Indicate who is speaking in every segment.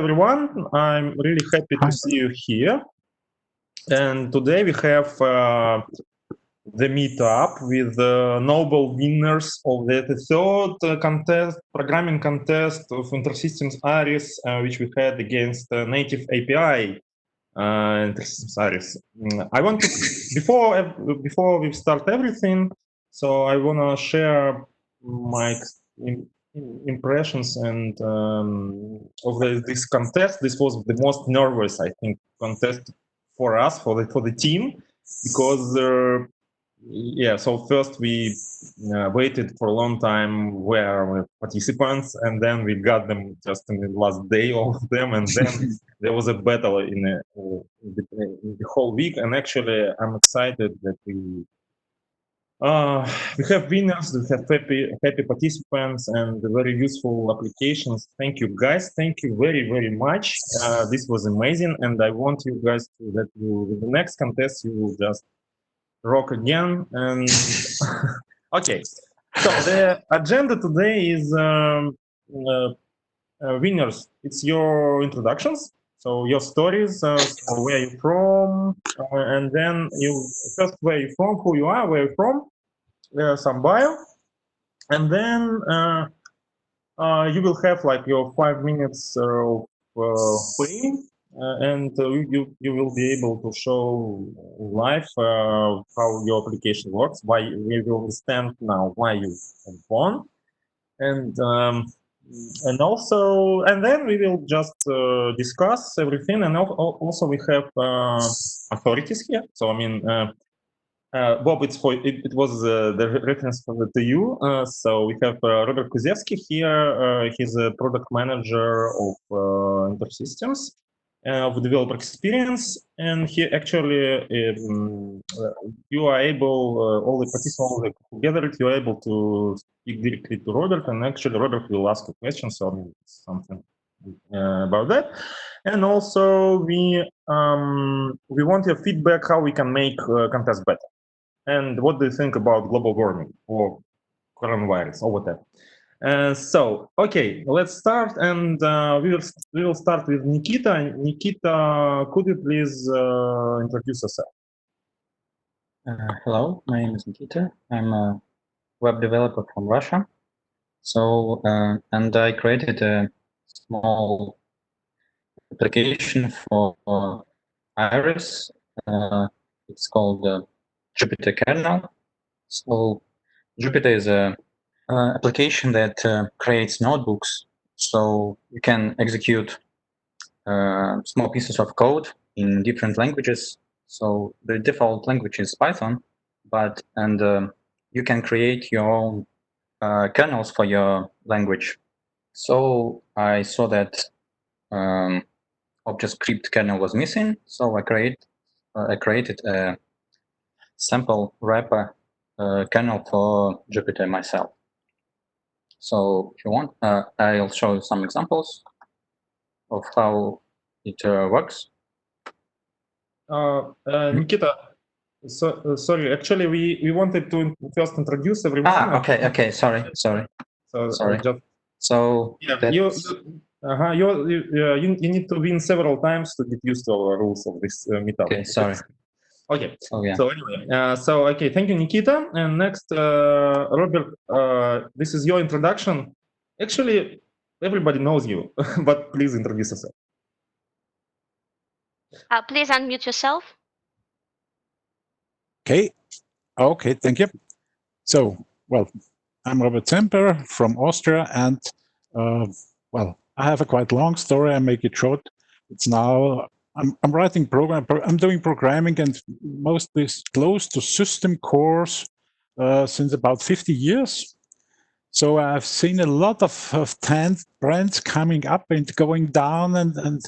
Speaker 1: everyone. I'm really happy to see you here. And today we have the meetup with Nobel winners of the third programming contest of InterSystems Aris, which we had against native API InterSystems Aris. I want to before we start everything, so I want to share my impressions and of this contest. This was the most nervous, I think, contest for us, for the team, because yeah. So first we waited for a long time where were participants, and then we got them just in the last day, all of them, and then there was a battle in the whole week. And actually, I'm excited that we have winners, we have happy participants, and very useful applications. Thank you, guys. Thank you very much. This was amazing, and I want you guys to that you with the next contest you will just rock again. And okay, so the agenda today is winners. It's your introductions. So your stories, so where you're from, and then you first where you're from, who you are, where you're from, some bio, and then you will have like your 5 minutes of playing, and you will be able to show live how your application works, why we will understand now why you have won, and also, and then we will just discuss everything. And also we have authorities here. So I mean, Bob, it was the reference to you. So we have Robert Kuzevsky here. He's a product manager of InterSystems of developer experience, and he actually you are able all the participants together. You are able to speak directly to Robert, and actually Robert will ask a question. So I mean, something about that. And also we want your feedback how we can make contest better. And what do you think about global warming or coronavirus or whatever? So, okay, let's start, and we will start with Nikita. Nikita, could you please introduce yourself?
Speaker 2: Hello, my name is Nikita. I'm a web developer from Russia. So, and I created a small application for Iris. It's called Jupyter Kernel. So Jupyter is a application that creates notebooks, so you can execute small pieces of code in different languages. So the default language is Python, but you can create your own kernels for your language. So I saw that ObjectScript kernel was missing, so I created a sample wrapper kernel for Jupyter myself. So if you want, I'll show you some examples of how it works.
Speaker 1: Nikita, sorry, actually we wanted to first introduce everyone.
Speaker 2: Okay, sorry.
Speaker 1: So yeah, you need to win several times to get used to our rules of this meetup.
Speaker 2: Okay, sorry.
Speaker 1: Okay.
Speaker 2: Oh, yeah.
Speaker 1: So anyway, okay, thank you, Nikita. And next, Robert, this is your introduction. Actually, everybody knows you, but please introduce yourself.
Speaker 3: Please unmute yourself.
Speaker 4: Okay. Okay, thank you. So, well, I'm Robert Cemper from Austria, and well, I have a quite long story. I make it short. It's now I'm writing program. I'm doing programming and mostly close to system cores since about 50 years. So I've seen a lot of trends coming up and going down, and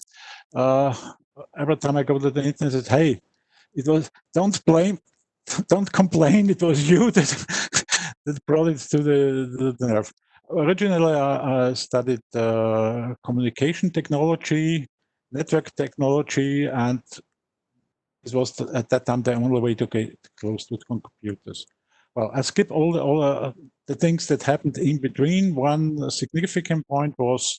Speaker 4: every time I go to the internet, I say, hey, it was don't complain. It was you that brought it to the nerve. Originally, I studied communication technology, network technology, and this was at that time the only way to get close to computers. Well, I skip all the things that happened in between. One significant point was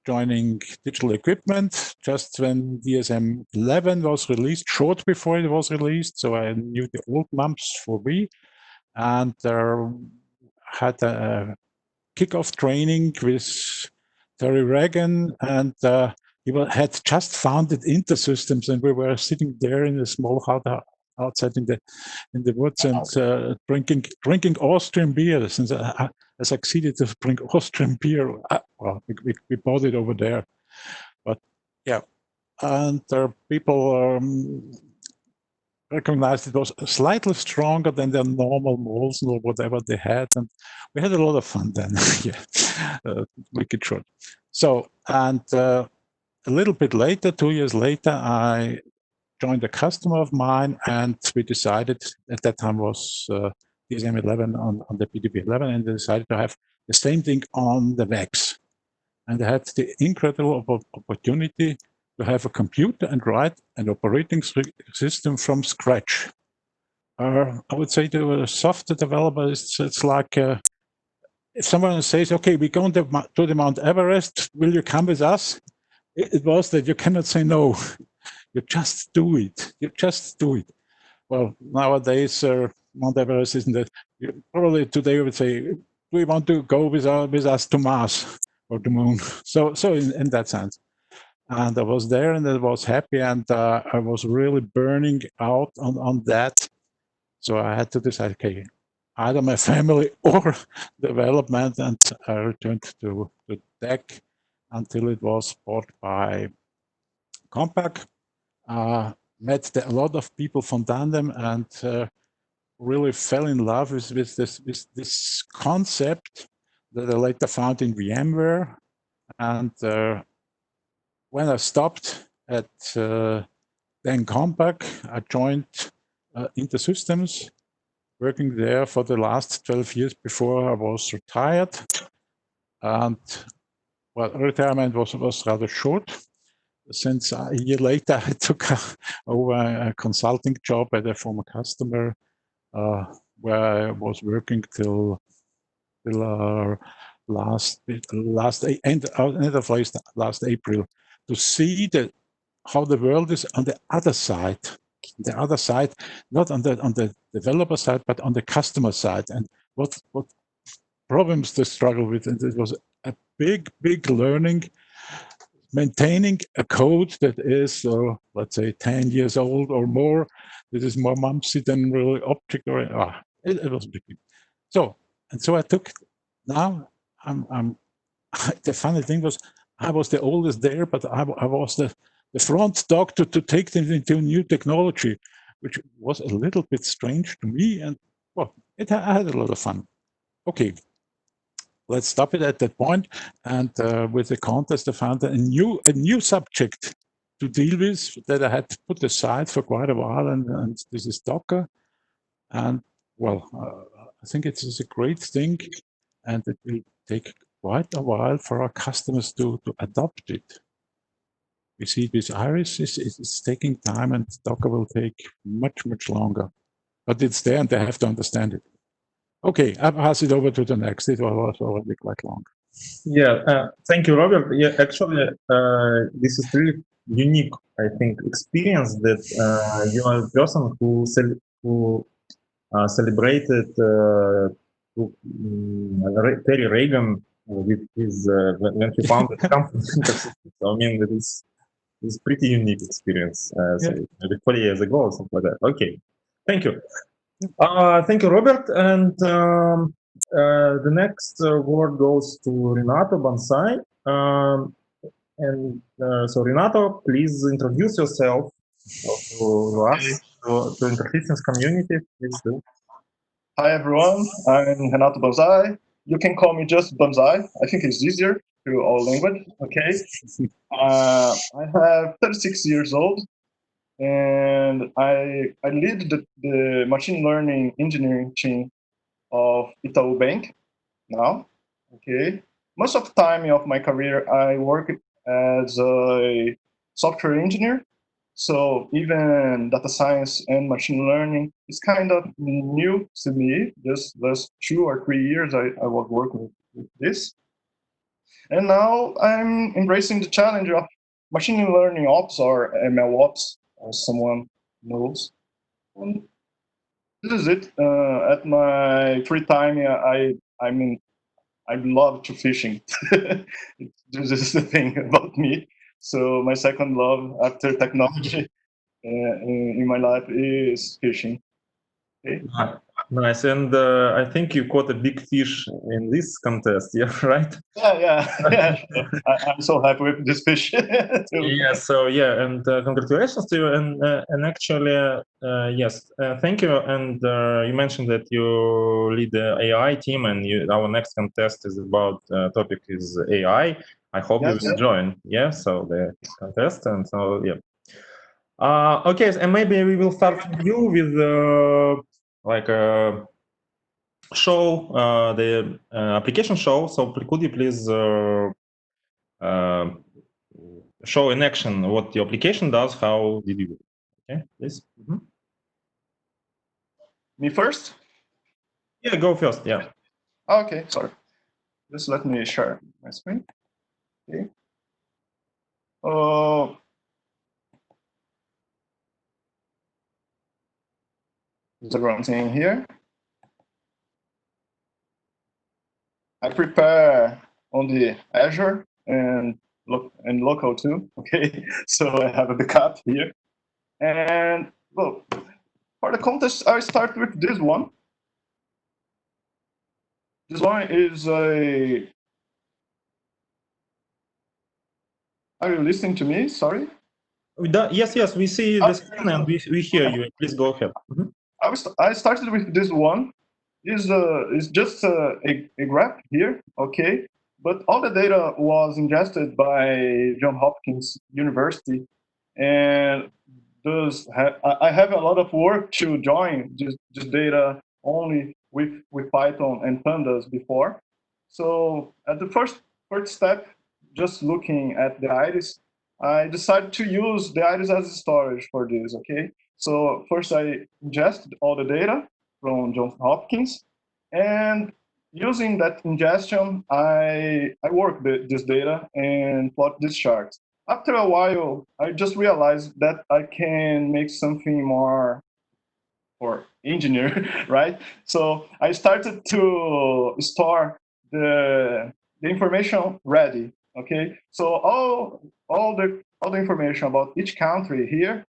Speaker 4: joining digital equipment just when DSM 11 was released, short before it was released. So I knew the old mumps for me, and had a kickoff training with Terry Reagan, and he had just founded InterSystems, and we were sitting there in a small hut outside in the woods and drinking Austrian beer. Since I succeeded to drink Austrian beer, well, we bought it over there. But yeah, and people recognized it was slightly stronger than their normal molds or whatever they had, and we had a lot of fun then. Yeah, make it short. So, and a little bit later, 2 years later, I joined a customer of mine, and we decided, at that time was DSM 11 on the PDP 11, and they decided to have the same thing on the VEX. And I had the incredible opportunity to have a computer and write an operating system from scratch. I would say to a software developer, it's like if someone says, okay, we're going to the Mount Everest, will you come with us? It was that you cannot say no. You just do it. You just do it. Well, nowadays, Mount Everest isn't that. Probably today we would say, we want to go with us to Mars or the moon. So in that sense. And I was there and I was happy, and I was really burning out on that. So I had to decide, okay, either my family or development, and I returned to tech until it was bought by Compaq. Met a lot of people from Tandem, and really fell in love with this concept that I later found in VMware. And when I stopped at then Compaq, I joined InterSystems, working there for the last 12 years before I was retired. And well, retirement was rather short, since a year later I took over a consulting job at a former customer, where I was working till end of last April, to see how the world is on the other side. The other side, not on the developer side, but on the customer side, and what problems they struggle with. And it was a big learning. Maintaining a code that is, let's say, 10 years old or more, this is more mumsy than really object or it was a big thing. So I took. Now I'm the funny thing was, I was the oldest there, but I was the front dog to take them into new technology, which was a little bit strange to me. And well, I had a lot of fun. Okay, let's stop it at that point. And with the contest, I found a new subject to deal with that I had to put aside for quite a while, and this is Docker. And well, I think it is a great thing, and it will take quite a while for our customers to adopt it. We see this Iris is taking time, and Docker will take much longer. But it's there, and they have to understand it. Okay, I'll pass it over to the next. It was already quite long.
Speaker 1: Yeah, thank you, Robert. Yeah, actually, this is really unique, I think, experience that you are a person who celebrated Terry Reagan with his when he founded the company. So, I mean, it's pretty unique experience. So maybe 40 years ago or something like that. Okay, thank you. Thank you, Robert. And the next word goes to Renato Banzai. So, Renato, please introduce yourself to us, to InterSystems community. Please do.
Speaker 5: Hi, everyone. I'm Renato Banzai. You can call me just Banzai. I think it's easier to all language. Okay. I have 36 years old, and I lead the machine learning engineering team of Itaú Bank now. Okay. Most of the time of my career, I work as a software engineer. So even data science and machine learning is kind of new to me. Just last 2 or 3 years, I was working with this. And now I'm embracing the challenge of machine learning ops or ML ops, as someone knows. And this is it. At my free time, I love to fishing. This is the thing about me. So my second love after technology in my life is fishing. Okay.
Speaker 1: Nice. And I think you caught a big fish in this contest, yeah, right?
Speaker 5: Yeah. I'm so happy with this fish.
Speaker 1: Yeah, so yeah, and congratulations to you. And actually, yes, thank you. And you mentioned that you lead the AI team, and our next contest is about topic is AI. I hope you will join. Yeah, so the contest, and so yeah. Okay, and maybe we will start with you with like a show, the application show. So could you please show in action what the application does? How did you do it? Okay, please.
Speaker 5: Me first?
Speaker 1: Yeah, go first. Yeah.
Speaker 5: Okay, sorry. Just let me share my screen. Okay. Is everyone seeing here? I prepare on the Azure and local too. Okay, so I have a backup here. And well, for the contest, I start with this one. This one is a. Are you listening to me? Sorry.
Speaker 1: Yes, we see the screen and we hear you. Please go ahead.
Speaker 5: I started with this one. Is just a graph here, okay? But all the data was ingested by Johns Hopkins University, and I have a lot of work to join this data only with Python and pandas before. So at the first step, just looking at the iris, I decided to use the iris as storage for this, okay? So first I ingested all the data from Johns Hopkins, and using that ingestion, I work this data and plot this chart. After a while, I just realized that I can make something more for engineer, right? So I started to store the information ready. Okay, so all the information about each country here,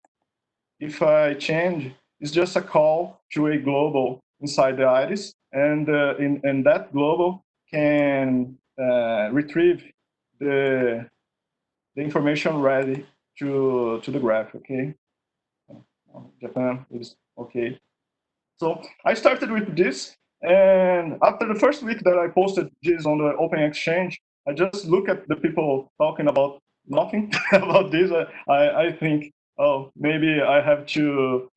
Speaker 5: if I change, it's just a call to a global inside the iris, and in that global can retrieve the information ready to the graph. Okay, Japan is okay. So I started with this, and after the first week that I posted this on the Open Exchange, I just look at the people talking about nothing about this. I think, oh, maybe I have to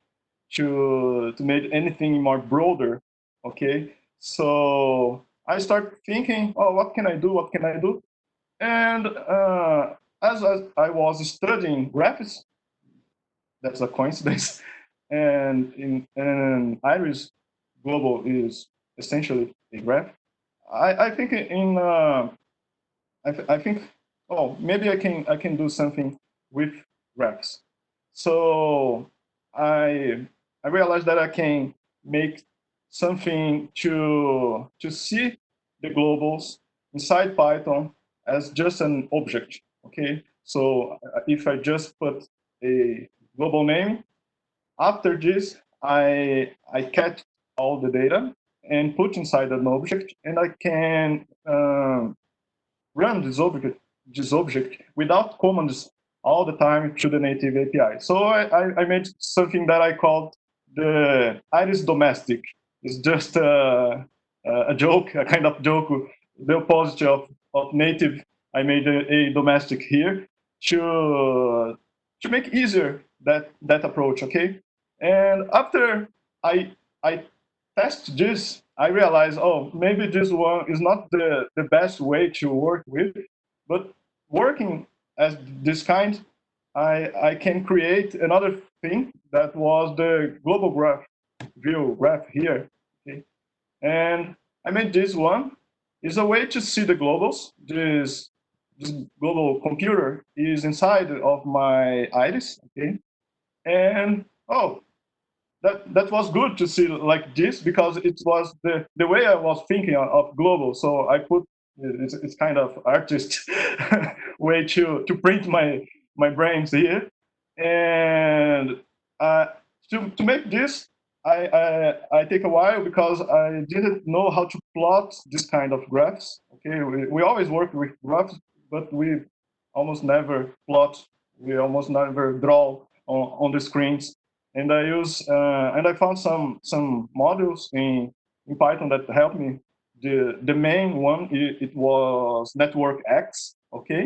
Speaker 5: make anything more broader. Okay, so I start thinking, oh, what can I do? What can I do? And as I was studying graphics, that's a coincidence. And in Iris, global is essentially a graph. I think I think, oh, maybe I can do something with graphs. So I realized that I can make something to see the globals inside Python as just an object. Okay, so if I just put a global name after this, I catch all the data and put inside an object, and I can run this object without commands all the time to the native API. So I made something that I called the Iris domestic. It's just a joke, a kind of joke, the opposite of native. I made a domestic here to make easier that approach. Okay, and after I test this, I realized, oh, maybe this one is not the best way to work with, but working as this kind, I can create another thing that was the global graph view graph here. Okay, and I made this one. is a way to see the globals. This global computer is inside of my iris, okay? And oh, that was good to see like this, because it was the way I was thinking of global. So I put it's kind of artist way to print my brains here, and to make this I take a while, because I didn't know how to plot this kind of graphs. Okay, we always work with graphs, but we almost never plot. We almost never draw on the screens. And I use and I found some modules in Python that helped me. The main one it was Network X. Okay,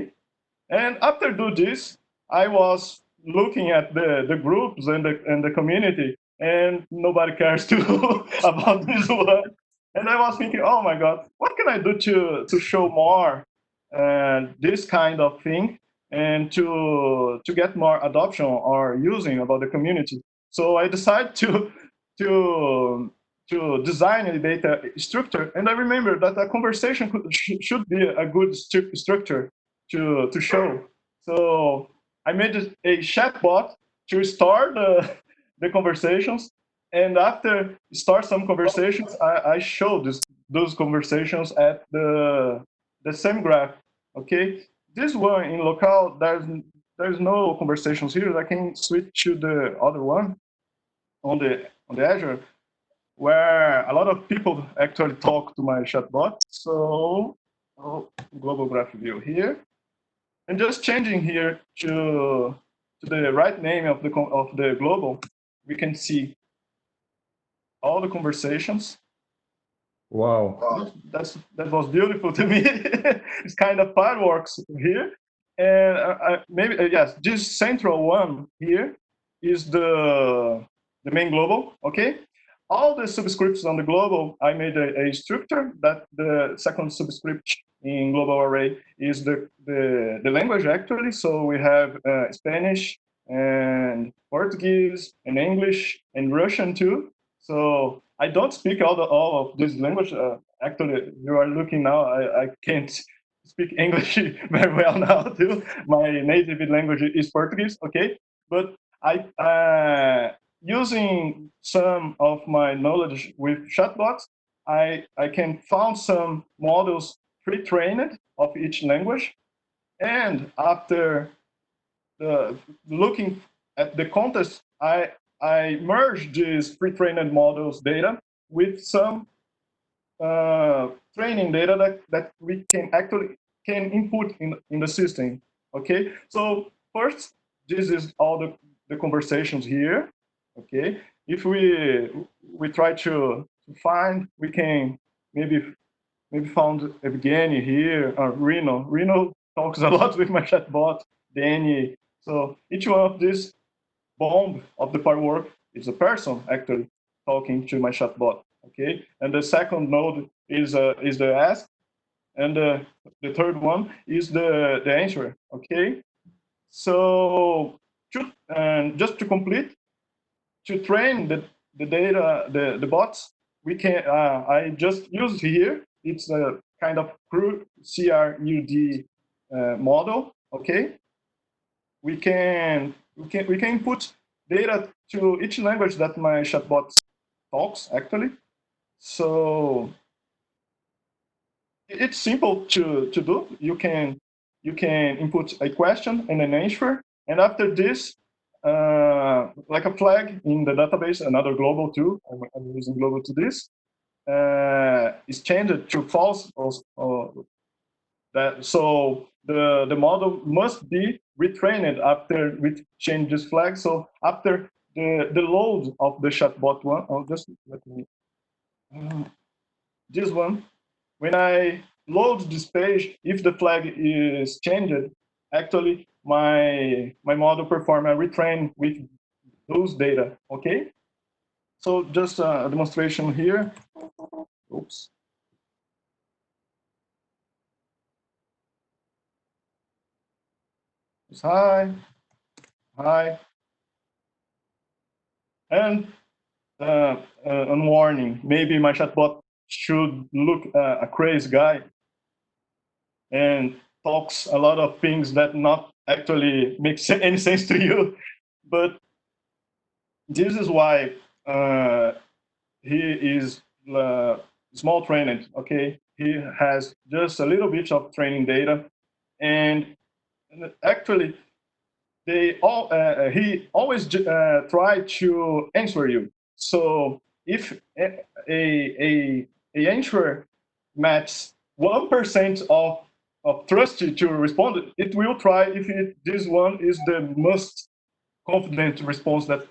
Speaker 5: and after do this, I was looking at the groups and the community, and nobody cares to about this one. And I was thinking, oh my God, what can I do to show more this kind of thing, and to get more adoption or using about the community. So I decided to design a data structure, and I remember that a conversation should be a good structure to show. So I made a chatbot to start the conversations, and after start some conversations, I show those conversations at the same graph. Okay, this one in local, there's no conversations here. I can switch to the other one on the Azure, where a lot of people actually talk to my chatbot. So global graph view here, and just changing here to the right name of the global, we can see all the conversations.
Speaker 1: Wow.
Speaker 5: That was beautiful to me. It's kind of fireworks here, and maybe yes, this central one here is the main global. Okay, all the subscripts on the global, I made a structure that the second subscript in global array is the language actually. So we have Spanish and Portuguese and English and Russian too. So I don't speak all of this language. Actually, you are looking now. I can't speak English very well now too. My native language is Portuguese. Okay, but I using some of my knowledge with chatbots, I can found some models pre-trained of each language, and after looking at the context, I merge these pre-trained models data with some training data that we can actually input in the system. Okay, so first, this is all the conversations here. Okay, if we try to find, we can maybe found Evgeny here, or Reno. Reno talks a lot with my chatbot, Danny. So each one of these bomb of the firework is a person actually talking to my chatbot. Okay, and the second node is the ask, and the third one is the answer. Okay, so just to complete, to train the data, the bots, we can I just use here. It's a kind of CRUD model. Okay, we can input data to each language that my chatbot talks actually. So it's simple to do. You can input a question and an answer, and after this, like a flag in the database, another global too. I'm using global to this. Is changed to false. So the model must be retrained after we change this flag. So after the load of the chatbot one, I'll just let me this one. When I load this page, if the flag is changed, actually my model perform a retrain with those data. Okay. So just a demonstration here. Oops. It's hi, and warning. Maybe my chatbot should look a crazy guy and talks a lot of things that not actually make any sense to you. But this is why he is small trained, okay? He has just a little bit of training data, and actually, he always try to answer you. So if a answer matches 1% of trust to respond, it will try if this one is the most confident response that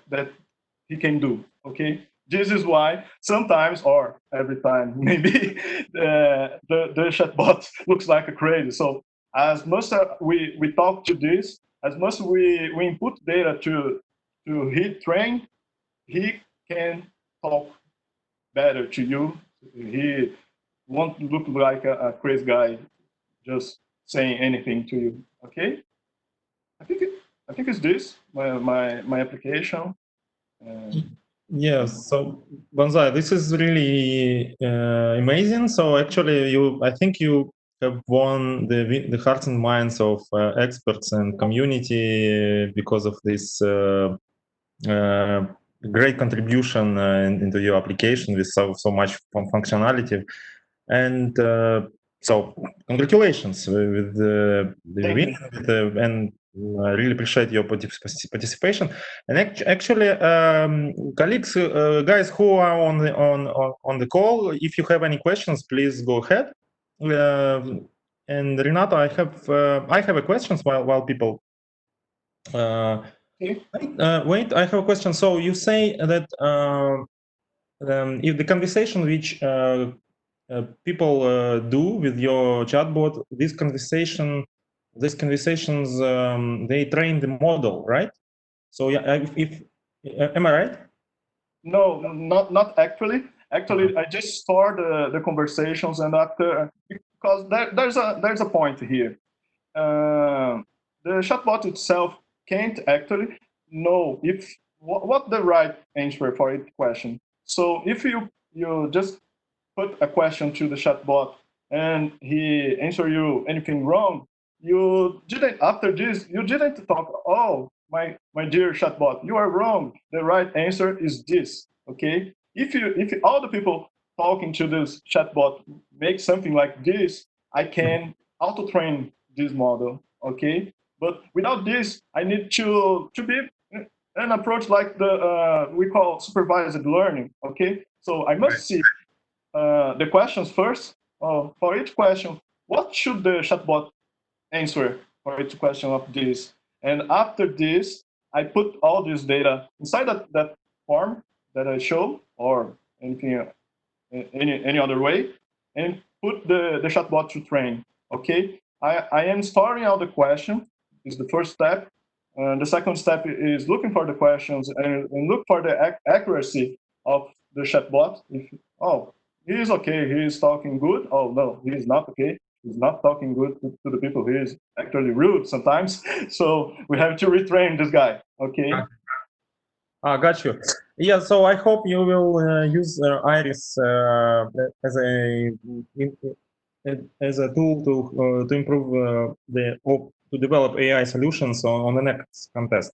Speaker 5: he can do. Okay, this is why sometimes, or every time, maybe the chatbot looks like a crazy. So as much as we talk to this, as much as we input data to hit train, he can talk better to you. He won't look like a crazy guy just saying anything to you. Okay, I think it's this my application.
Speaker 1: Yes, so Banzai, this is really amazing. So actually, I think you have won the hearts and minds of experts and community because of this great contribution into your application with so much functionality. And so congratulations with the win, and I really appreciate your participation. And actually, colleagues, guys who are on the call, if you have any questions, please go ahead. And Renato, I have a question while people. Wait, I have a question. So you say that if the conversation which people do with your chatbot, these conversations, they train the model, right? So yeah, if am I right?
Speaker 5: No, not actually. Actually, I just store the conversations, and after, because there's a point here. The chatbot itself can't actually know if what the right answer for each question. So if you just put a question to the chatbot and he answer you anything wrong, you didn't, after this, you didn't talk, oh, my dear chatbot, you are wrong. The right answer is this, okay? If all the people talking to this chatbot make something like this, I can auto-train this model, okay? But without this, I need to be an approach like the we call supervised learning, okay? So I must see the questions first. For each question, what should the chatbot answer for each question of this? And after this, I put all this data inside that form that I show, or anything, any other way, and put the chatbot to train. Okay, I am storing all the question. Is the first step. The second step is looking for the questions and look for the accuracy of the chatbot. If he is okay, he is talking good. Oh no, he is not okay. He's not talking good to the people. He is actually rude sometimes. So we have to retrain this guy. Okay.
Speaker 1: Got you. Yeah, so I hope you will use Iris as a tool to improve to develop AI solutions on the next contest.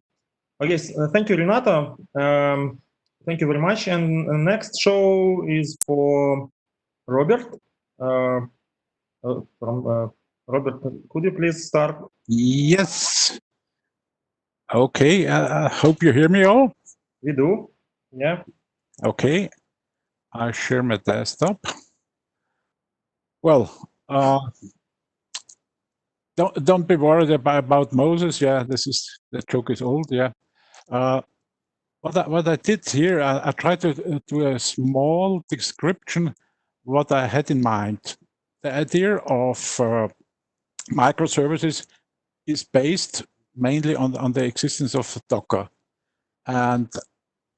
Speaker 1: Okay, thank you, Renato. Thank you very much. And the next show is for Robert. Robert, could you please start?
Speaker 4: Yes. Okay. I hope you hear me all.
Speaker 1: We do. Yeah.
Speaker 4: Okay. I share my desktop. Well, don't be worried about Moses. Yeah, the joke is old. Yeah. What I did here, I tried to do a small description what I had in mind. The idea of microservices is based mainly on the existence of Docker. And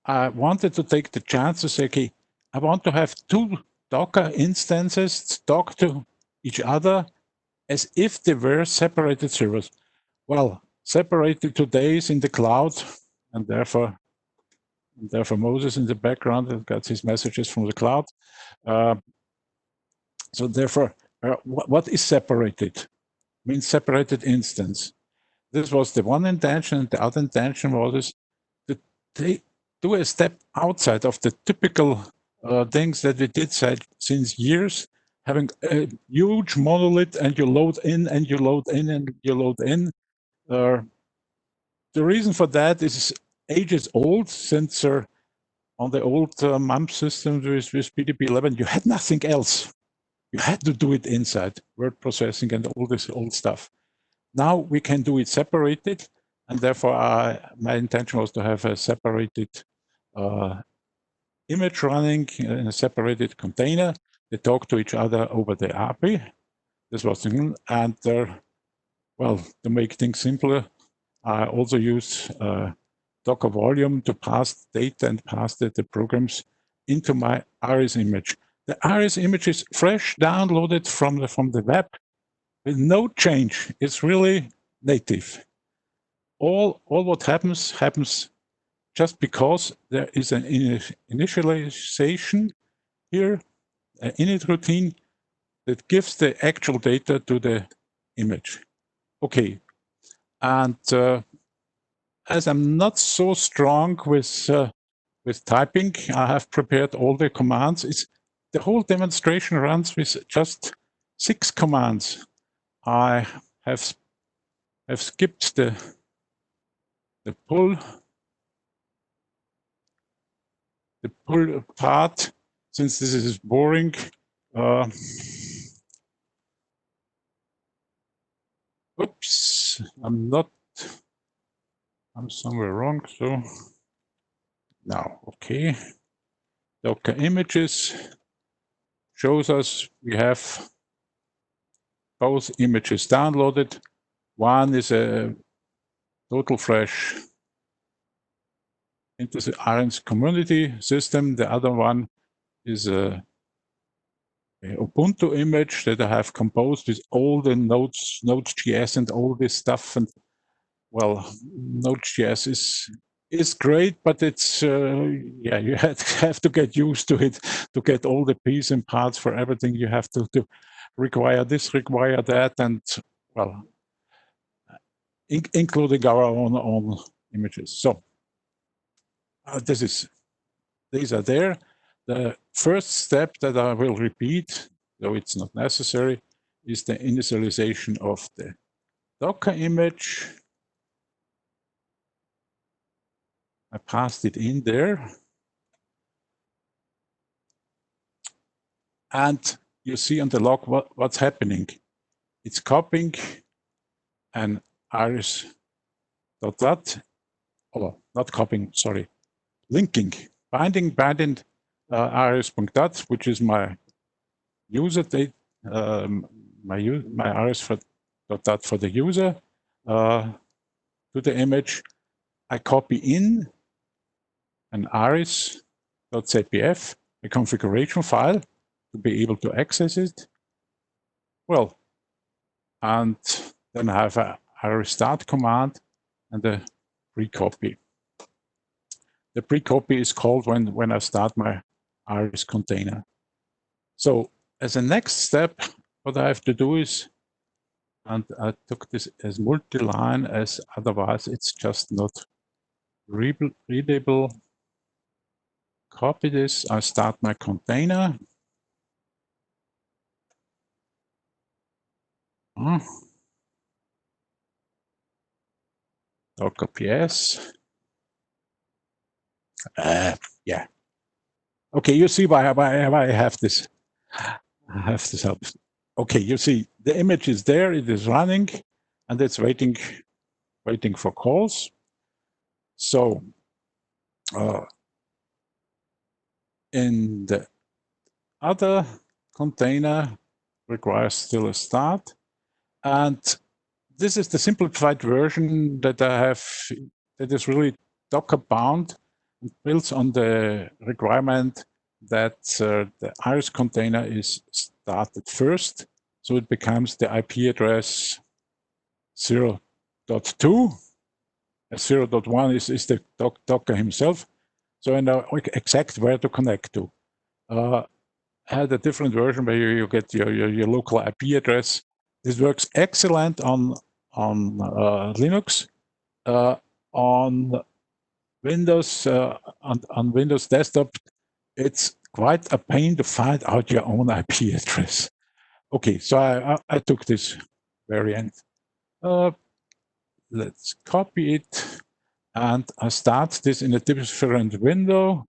Speaker 4: I wanted to take the chance to say, okay, I want to have two Docker instances talk to each other as if they were separated servers. Well, separated today is in the cloud, and therefore Moses in the background gets his messages from the cloud. So therefore, what is separated? Means separated instance. This was the one intention, and the other intention was to do a step outside of the typical things that we did since years, having a huge monolith, and you load in, and you load in, and you load in. The reason for that is ages old, since on the old MAMP system with PDP 11, you had nothing else. You had to do it inside, word processing and all this old stuff. Now we can do it separated, and therefore my intention was to have a separated image running in a separated container. They talk to each other over the API. This was the thing, and well, to make things simpler, I also use Docker volume to pass data and pass the programs into my Iris image. The Iris image is fresh downloaded from the web with no change. It's really native. All what happens just because there is an initialization here, an init routine that gives the actual data to the image. Okay, and as I'm not so strong with typing, I have prepared all the commands. The whole demonstration runs with just 6 commands. I have skipped the pull part, since this is boring. Oops, I'm somewhere wrong, so now, okay. Docker images shows us we have both images downloaded. One is a total fresh into the Iris community system. The other one is a Ubuntu image that I have composed with all the Node.js and all this stuff. And well, Node.js is great, but it's yeah, you have to get used to it to get all the pieces and parts for everything. You have to require this, require that, and well, including our own images. So these are there. The first step that I will repeat, though it's not necessary, is the initialization of the Docker image. I passed it in there. And you see on the log what's happening. It's copying an iris.dat, oh, not copying, sorry, linking, binding iris.dat, which is my user date, my iris.dat for the user, to the image. I copy in an iris.cpf, a configuration file, to be able to access it. Well, and then I have a iris start command and a pre-copy. The pre-copy is called when I start my Iris container. So as a next step, what I have to do is, and I took this as multi-line, as otherwise it's just not readable. Copy this, I start my container. Docker PS. Yeah. Okay, you see why I have this. I have this help. Okay, you see the image is there, it is running, and it's waiting for calls. So in the other container requires still a start, and this is the simplified version that I have, that is really Docker bound and builds on the requirement that the Iris container is started first. So it becomes the IP address 0.2. 0.1 is the Docker himself. So I know exactly where to connect to. had a different version where you get your local IP address. This works excellent on Linux. On Windows, on Windows desktop, it's quite a pain to find out your own IP address. Okay, so I took this variant. Let's copy it, and I start this in a different window,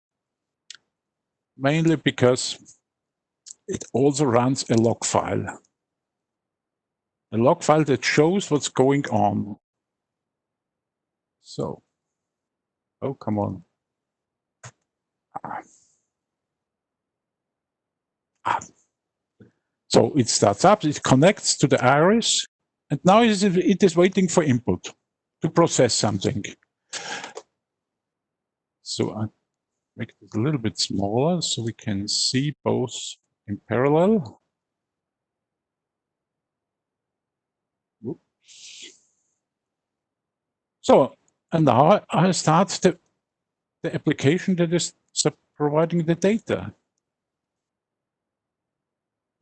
Speaker 4: mainly because it also runs a log file. A log file that shows what's going on. So, oh, come on. So it starts up, it connects to the iris, and now it is waiting for input to process something. So I make it a little bit smaller so we can see both in parallel. Oops. So, and now I start the application that is providing the data.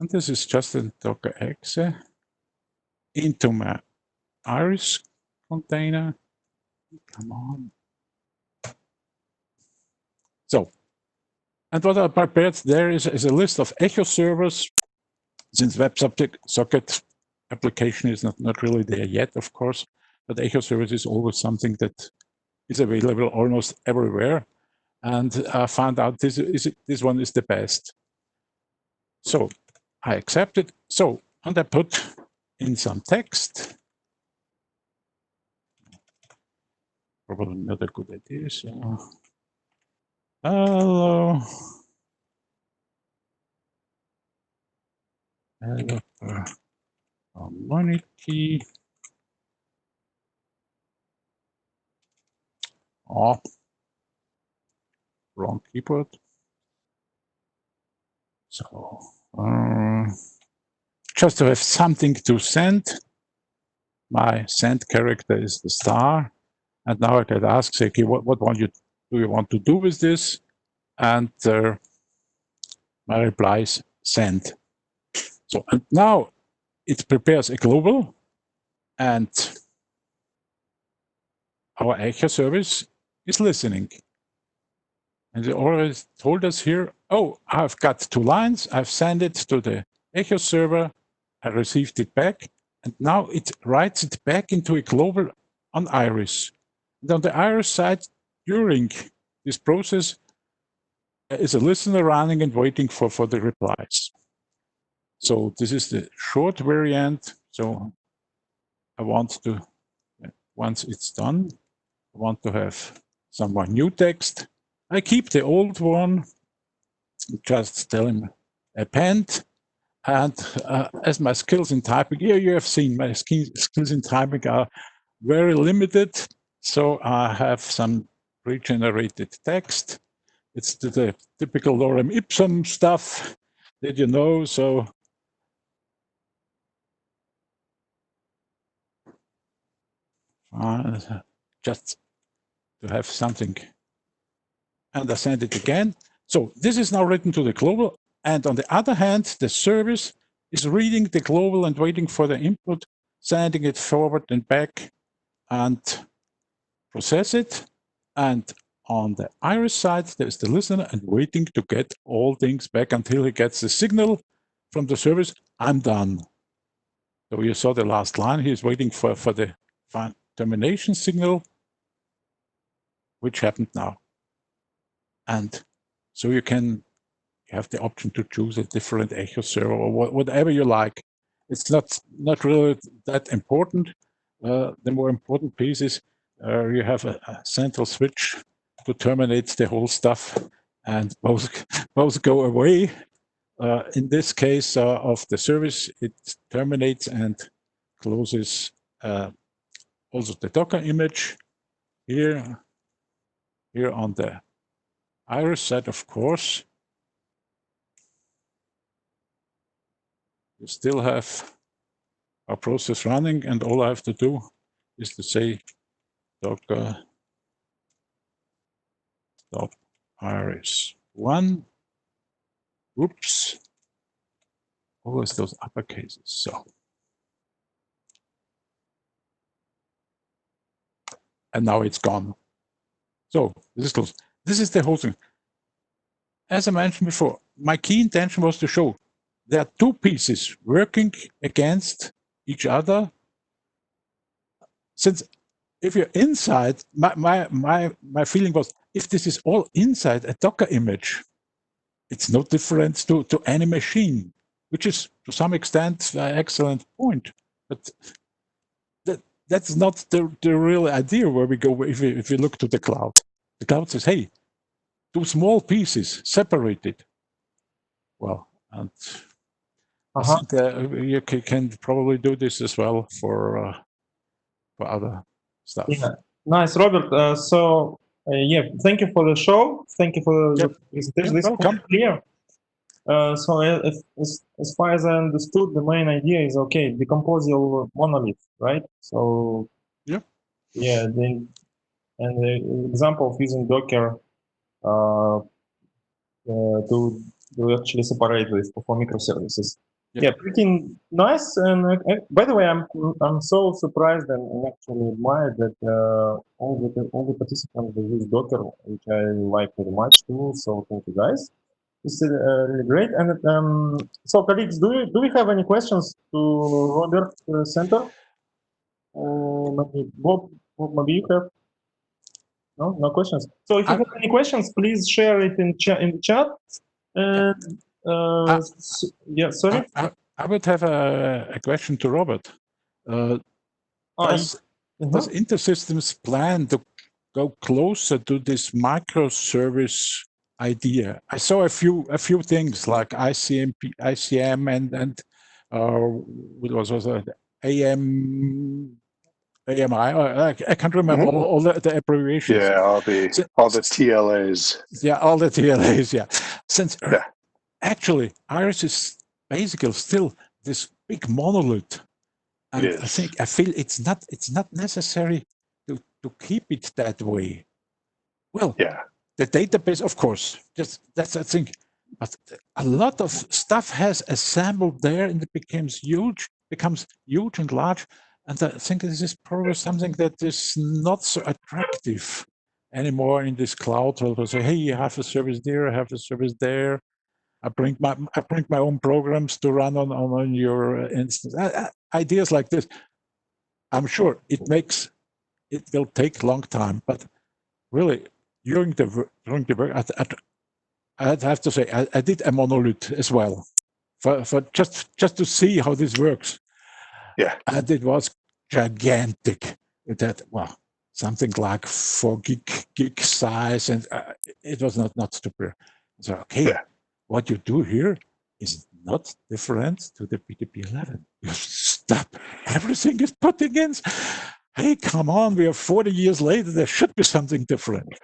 Speaker 4: And this is just a Docker exe into my iris container. Come on. So, and what I prepared there is a list of echo servers. Since WebSocket application is not really there yet, of course, but echo servers is always something that is available almost everywhere. And I found out this one is the best. So I accept it. So, and I put in some text. Probably not a good idea. So, hello. Community. Oh, wrong keyboard. So, just to have something to send. My send character is the star. And now I can ask, say, okay, what do you want to do with this? And my reply is send. So and now it prepares a global, and our echo service is listening. And it already told us here, oh, I've got 2 lines. I've sent it to the echo server. I received it back. And now it writes it back into a global on iris. And on the iris side, during this process, is a listener running and waiting for the replies. So this is the short variant. So I want to, once it's done, I want to have some more new text. I keep the old one, just tell him append. And as my skills in typing, here you have seen my skills in typing are very limited. So I have some pre-generated text. It's the typical lorem ipsum stuff that you know. So just to have something. And I send it again. So this is now written to the global. And on the other hand, the service is reading the global and waiting for the input, sending it forward and back and process it. And on the iris side, there's the listener and waiting to get all things back until he gets the signal from the service. I'm done. So you saw the last line. He's waiting for the termination signal, which happened now. And so you have the option to choose a different echo server or whatever you like. It's not really that important. The more important piece is you have a central switch to terminate the whole stuff, and both go away. In this case of the service, it terminates and closes also the Docker image here on the iris side, of course. You still have our process running, and all I have to do is to say Docker stop iris 1. Oops. always those uppercases. So, and now it's gone. So this is close. This is the whole thing. As I mentioned before, my key intention was to show there are two pieces working against each other. Since if you're inside, my feeling was, if this is all inside a Docker image, it's no different to any machine, which is to some extent an excellent point. But that's not the real idea where we go if we look to the cloud. The cloud says, hey, two small pieces separated. Well, and I think you can probably do this as well for other stuff.
Speaker 1: Yeah, nice, Robert. Yeah, thank you for the show. Thank you for the presentation. This is quite clear. So as far as I understood, the main idea is, okay, decompose your monolith, right? So
Speaker 4: yeah,
Speaker 1: the example of using Docker to actually separate this for microservices. Yeah, pretty nice. And by the way, I'm so surprised and actually admired that all the participants use Docker, which I like very much too. So thank you guys. It's really great. And so, colleagues, do we have any questions to Robert Center? Maybe Bob, maybe you have. No questions. So if you have any questions, please share it in the chat. Yeah, sorry.
Speaker 4: I would have a question to Robert. Does InterSystems plan to go closer to this microservice idea? I saw a few things like ICM and what was also AMI. I can't remember all the abbreviations.
Speaker 6: Yeah, all the TLAs.
Speaker 4: Yeah, all the TLAs. Yeah, since actually Iris is basically still this big monolith, and I feel it's not necessary to keep it that way. Well, the database, of course, that's I think, but a lot of stuff has assembled there, and it becomes huge and large. And I think this is probably something that is not so attractive anymore in this cloud. Where say, hey, you have a service there, I have a service there. I bring my own programs to run on your instance. Ideas like this. I'm sure it will take a long time, but really during the work, I'd have to say I did a monolith as well, for just to see how this works.
Speaker 6: Yeah,
Speaker 4: and it was gigantic. It had something like 4 gig size, and it was not super. So okay, what you do here is not different to the PDP 11. You stop everything is put against. Hey, come on, we are 40 years later. There should be something different.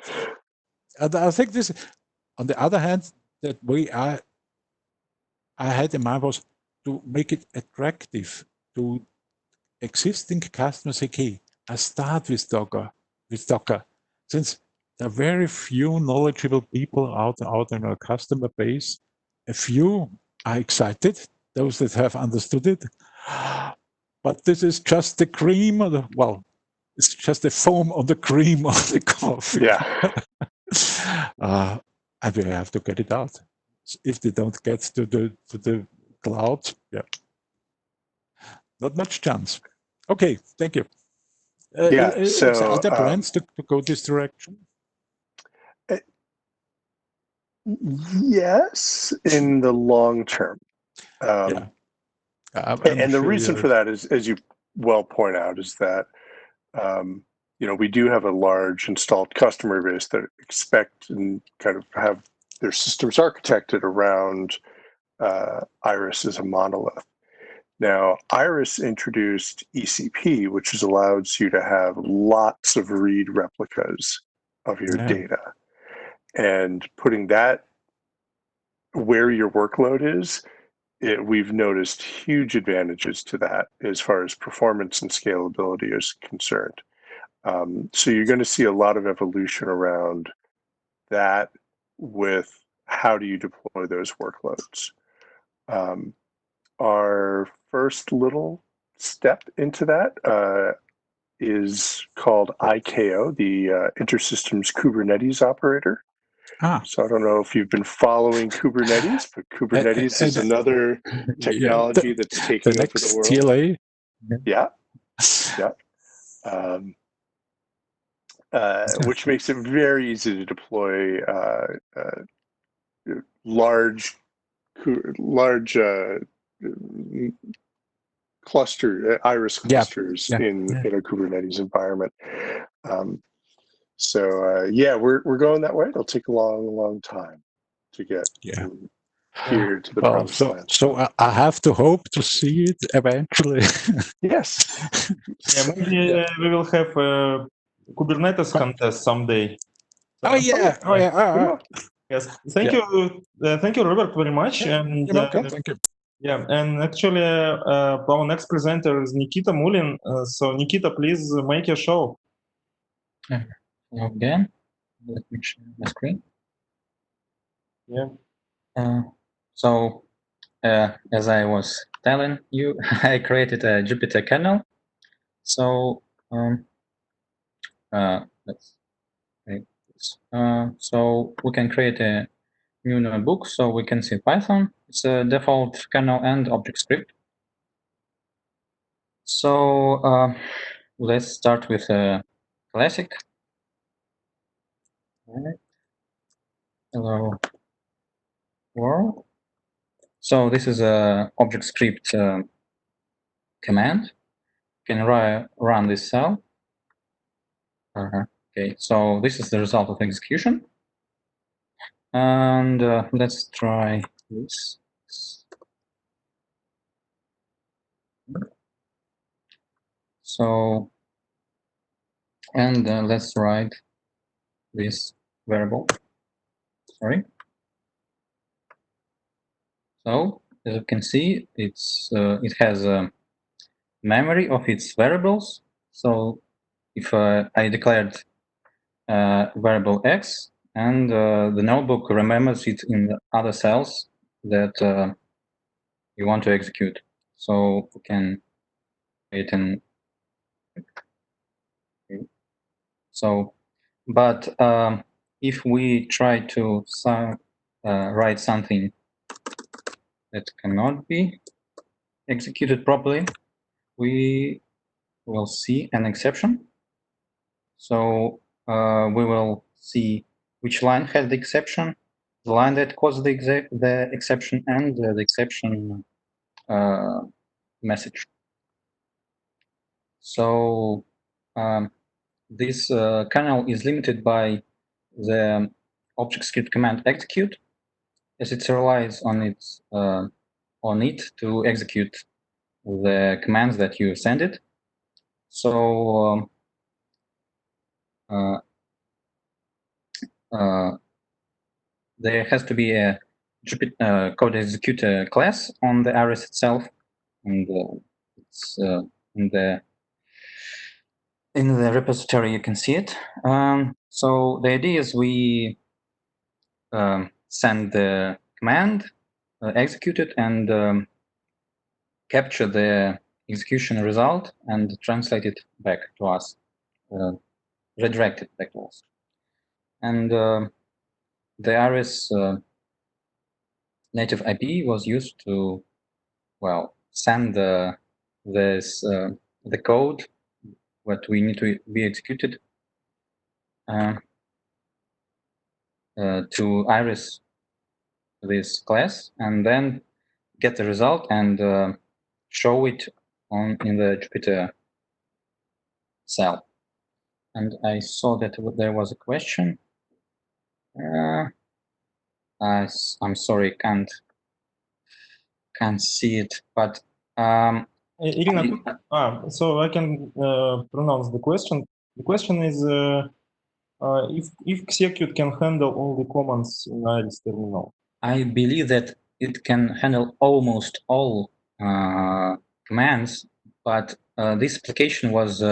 Speaker 4: And I think this, on the other hand, that I had in mind was to make it attractive to existing customers. Okay, I start with Docker, since there are very few knowledgeable people out in our customer base. A few are excited, those that have understood it, but this is just the cream of the, it's just the foam on the cream of the coffee.
Speaker 6: Yeah.
Speaker 4: And we have to get it out. If they don't get to the cloud, not much chance. Okay, thank you.
Speaker 6: So
Speaker 4: are there plans to go this direction?
Speaker 6: Yes, in the long term.
Speaker 4: I'm
Speaker 6: and the reason for that is, as you well point out, is that we do have a large installed customer base that expect and kind of have their systems architected around Iris as a monolith. Now, Iris introduced ECP, which allows you to have lots of read replicas of your data. And putting that where your workload is, we've noticed huge advantages to that as far as performance and scalability is concerned. So you're going to see a lot of evolution around that with how do you deploy those workloads. our first little step into that is called IKO, the InterSystems Kubernetes operator. So I don't know if you've been following Kubernetes, but Kubernetes is another technology that's taking over the world.
Speaker 4: TLA.
Speaker 6: Yeah, yeah. Which makes it very easy to deploy large Iris clusters in a Kubernetes environment. Yeah, we're going that way. It'll take a long time to get from here to the promised land.
Speaker 4: So I have to hope to see it eventually.
Speaker 6: Yes.
Speaker 1: Yeah, maybe we will have a Kubernetes contest someday. So, yes. Thank you, Robert, very much. And
Speaker 4: thank you.
Speaker 1: yeah, and actually, our next presenter is Nikita Mullin. So, Nikita, please make your show.
Speaker 2: Again, let me share my screen.
Speaker 1: Yeah.
Speaker 2: So, as I was telling you, I created a Jupyter kernel. So, let's create this. So we can create a new notebook. So we can see Python. It's a default kernel and ObjectScript. So let's start with a classic. Hello world. So this is a ObjectScript command. You can run this cell. Okay, so this is the result of execution. And let's try this. So, and let's write this variable. Sorry. So, as you can see, it has a memory of its variables. So, if I declared variable x, and the notebook remembers it in the other cells that you want to execute. So we can create an. So, but if we try to write something that cannot be executed properly, we will see an exception. So we will see which line has the exception, the line that caused the exception, and the exception message. So this kernel is limited by the ObjectScript command execute, as it relies on it to execute the commands that you send it. So there has to be a code executor class on the Iris itself, and it's in the repository you can see it. So the idea is we send the command, execute it, and capture the execution result and translate it back to us, redirect it back to us. And the Iris native IP was used to, well, send the code what we need to be executed to Iris, this class, and then get the result and show it in the Jupyter cell. And I saw that there was a question. I'm sorry, can't see it, but
Speaker 1: so I can pronounce the question. The question is if execute can handle all the commands in Iris terminal.
Speaker 2: I believe that it can handle almost all commands, but this application was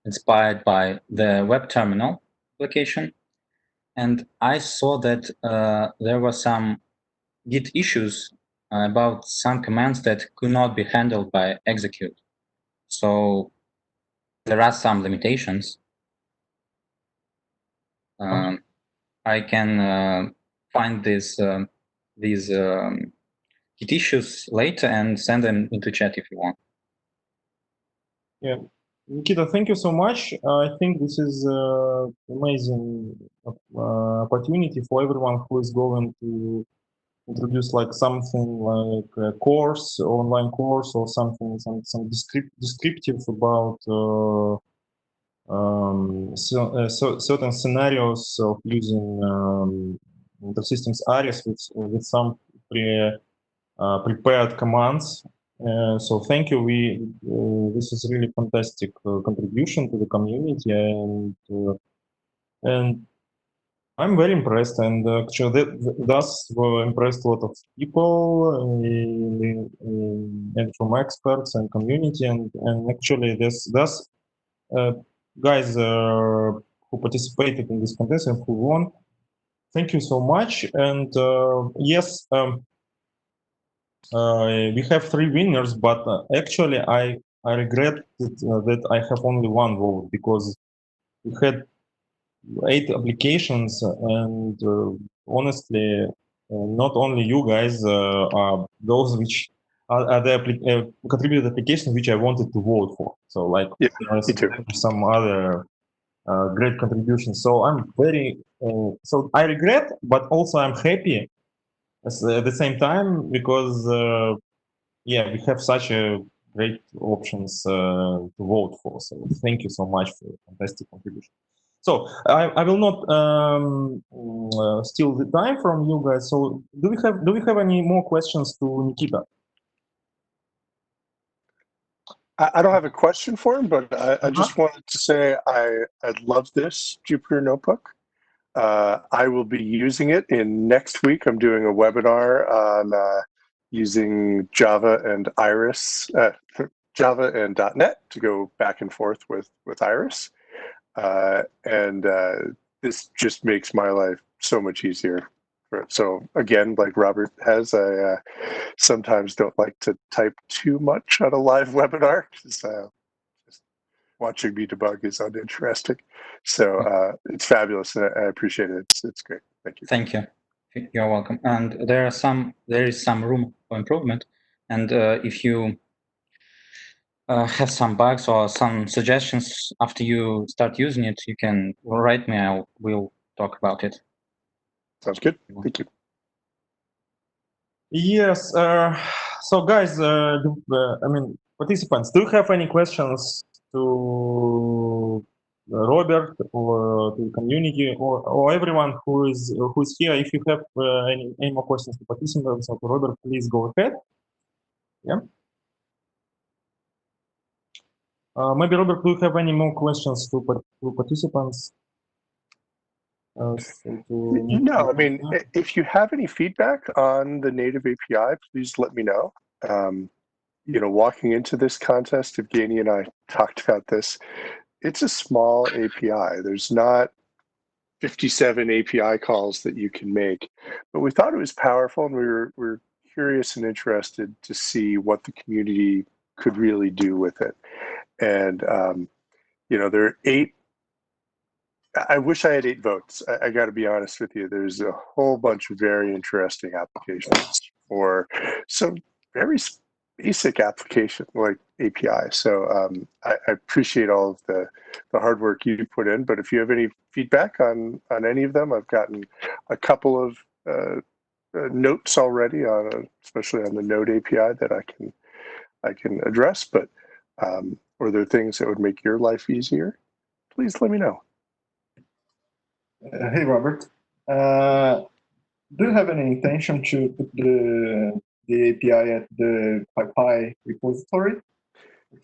Speaker 2: inspired by the web terminal application, and I saw that there were some Git issues about some commands that could not be handled by execute. So there are some limitations. I can find these Git issues later and send them into chat if you want.
Speaker 1: Yeah, Nikita, thank you so much. I think this is amazing opportunity for everyone who is going to introduce like something like a course, online course, or something, some descriptive about certain scenarios of using InterSystems areas with some prepared commands. So thank you. This is really fantastic contribution to the community, and I'm very impressed, and actually thus impressed a lot of people and from experts and community, and actually thus guys who participated in this contest and who won. Thank you so much, and yes. We have 3 winners, but actually I regret that I have only 1 vote, because we had 8 applications, and honestly, not only you guys are those which are the contributed applications which I wanted to vote for. So like some other great contributions. So I'm very so I regret, but also I'm happy at the same time, because yeah, we have such a great options to vote for. So thank you so much for your fantastic contribution. So I will not steal the time from you guys. So do we have any more questions to Nikita?
Speaker 6: I don't have a question for him, but I just wanted to say I love this Jupyter Notebook. I will be using it in next week. I'm doing a webinar on using Java and Iris, Java and .NET to go back and forth with Iris. This just makes my life so much easier. So again, like Robert has, I sometimes don't like to type too much on a live webinar, because just watching me debug is uninteresting. So it's fabulous, and I appreciate it. It's great. Thank you.
Speaker 2: Thank you. You're welcome. And there is some room for improvement. And if you have some bugs or some suggestions after you start using it, you can write me. We'll talk about it.
Speaker 6: Sounds good. Thank you.
Speaker 1: Yes. So guys, I mean, participants, do you have any questions to Robert or to the community, or everyone who's here? If you have any more questions to participants or to Robert, please go ahead. Yeah. Maybe Robert, do you have any more questions to participants?
Speaker 6: No, I mean, if you have any feedback on the native API, please let me know. You know, walking into this contest, Evgeny and I talked about this. It's a small API. There's not 57 API calls that you can make, but we thought it was powerful, and we were curious and interested to see what the community could really do with it. And you know, there are 8. I wish I had 8 votes. I got to be honest with you. There's a whole bunch of very interesting applications for some very basic application like API. So I appreciate all of the hard work you put in. But if you have any feedback on any of them, I've gotten a couple of notes already on, especially on the Node API, that I can address. But or there are things that would make your life easier, please let me know.
Speaker 5: Hey, Robert. Do you have any intention to put the API at the PyPy repository?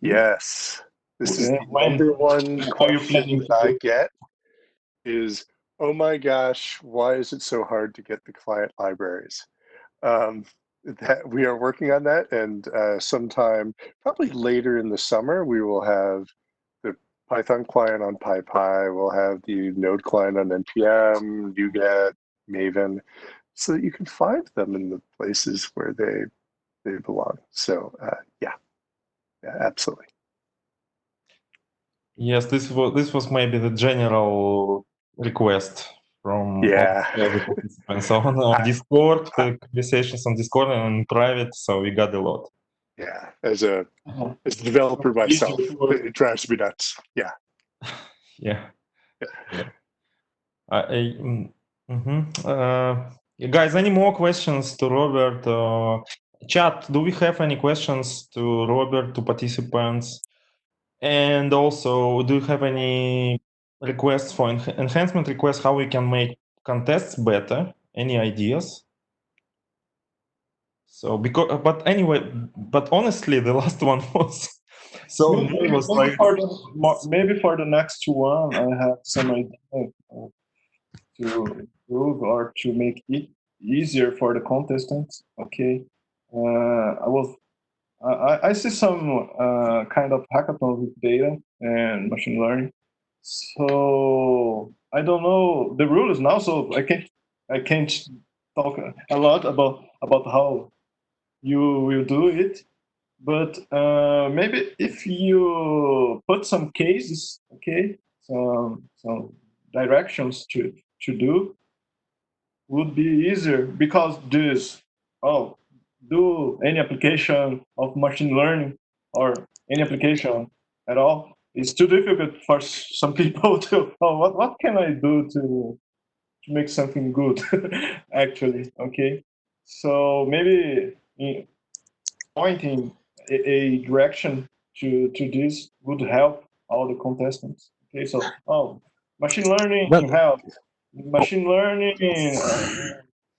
Speaker 6: Yes. This is the number one question that I get is, oh my gosh, why is it so hard to get the client libraries? That we are working on that, and sometime probably later in the summer, we will have the Python client on PyPy, we'll have the Node client on NPM, NuGet, Maven, so that you can find them in the places where they they belong. So yeah, absolutely.
Speaker 1: Yes, this was maybe the general request from all the participants on Discord, the conversations on Discord and in private. So we got a lot.
Speaker 6: Yeah, as a developer myself, it drives me nuts. Yeah.
Speaker 1: Yeah. Guys, any more questions to Robert? Chat, do we have any questions to Robert, to participants? And also, do you have any requests for enhancement requests, how we can make contests better? Any ideas? So, but honestly, the last one was so
Speaker 5: maybe for the next one, I have some idea to improve or to make it easier for the contestants. Okay, I see some kind of hackathon with data and machine learning. So I don't know the rules now, so I can't talk a lot about how you will do it. But maybe if you put some cases, okay, some directions to do, would be easier, because this do any application of machine learning or any application at all is too difficult for some people to what can I do to make something good actually. Okay, so maybe pointing a direction to this would help all the contestants. Okay, so machine learning
Speaker 4: Well-
Speaker 5: help, machine learning in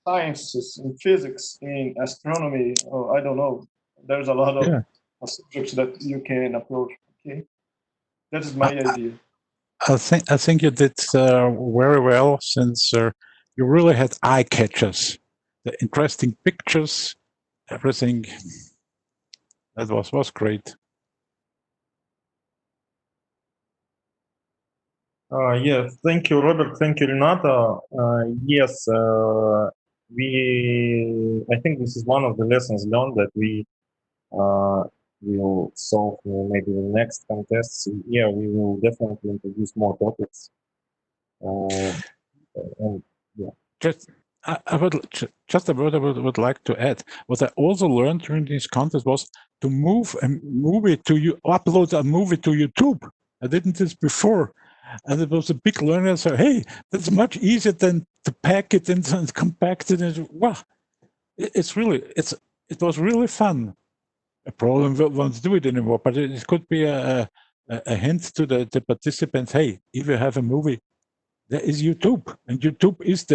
Speaker 5: sciences, in physics, in astronomy. I don't know. There's a lot of subjects that you can approach. Okay, that is my idea.
Speaker 4: I think you did very well, since you really had eye catchers, the interesting pictures, everything. That was great.
Speaker 1: Yes, thank you, Robert. Thank you, Renato. Yes, I think this is one of the lessons learned, that we will solve maybe the next contests. Yeah, we will definitely introduce more topics. And yeah.
Speaker 4: I would like to add, what I also learned during this contest was to move a movie upload a movie to YouTube. I didn't do this before, and it was a big learning. So hey, that's much easier than to pack it and compact it. And wow, it was really fun. A problem won't do it anymore, but it could be a hint to the participants. Hey, if you have a movie, there is YouTube, and YouTube is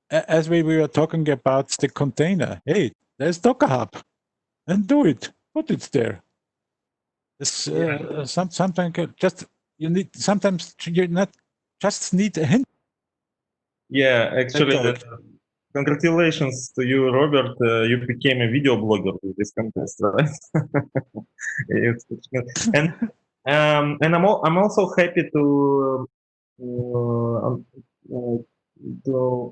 Speaker 4: as we were talking about the container. Hey, there's Docker Hub, and do it. Put it there. It's sometimes you not just need a hint.
Speaker 1: Yeah, actually, congratulations to you, Robert. You became a video blogger with this contest, right? And I'm also happy to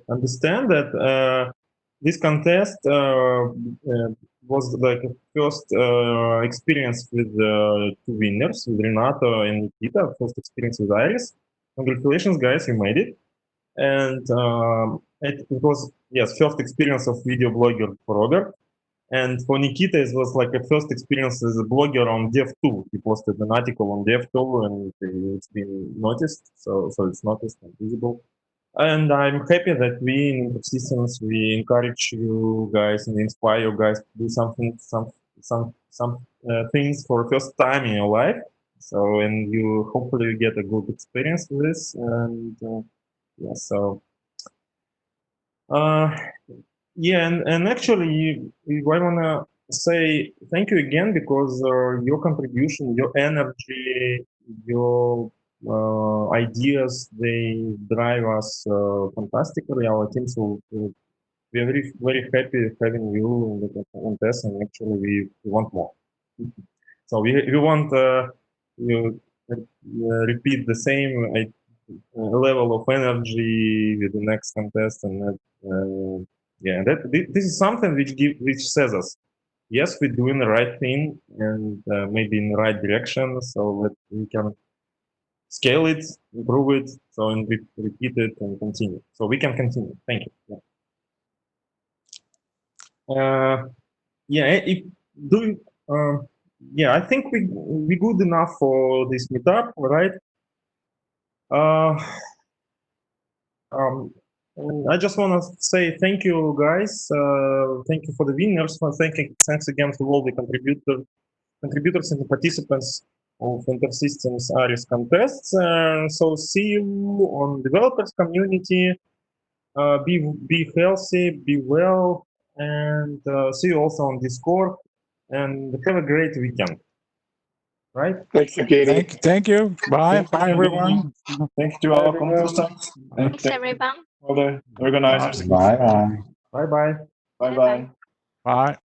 Speaker 1: understand that this contest was like a first experience with two winners, with Renato and Nikita. First experience with Iris. Congratulations, guys! You made it. And it was, yes, first experience of video blogger for Robert. And for Nikita, it was like a first experience as a blogger on DevTool. He posted an article on DevTool, and it's been noticed, so it's noticed and visible. And I'm happy that we in InterSystems, we encourage you guys and inspire you guys to do some things for first time in your life. So, and you hopefully get a good experience with this. And yeah, so yeah, and actually, I wanna say thank you again, because your contribution, your energy, your ideas, they drive us fantastically. Our team, so we are very, very happy having you in the contest, and actually we want more. So we want you repeat the same level of energy with the next contest, and yeah, this is something which says us yes, we're doing the right thing and maybe in the right direction, so that we can scale it, improve it, so and repeat it and continue. So we can continue. Thank you. Yeah, I think we good enough for this meetup, right? I just want to say thank you, guys. Thank you for the winners. Thanks again to all the contributors and the participants of InterSystems ARIS contests. So see you on developers community. Be healthy, be well, and see you also on Discord. And have a great weekend. Right?
Speaker 6: Thanks, Evgeny.
Speaker 4: Thank you. Bye. Bye, everyone.
Speaker 5: Thank you all. Contestants.
Speaker 3: Thanks, everyone.
Speaker 5: All the organizers.
Speaker 2: Bye bye.
Speaker 1: Bye-bye.
Speaker 5: Bye bye.
Speaker 4: Bye.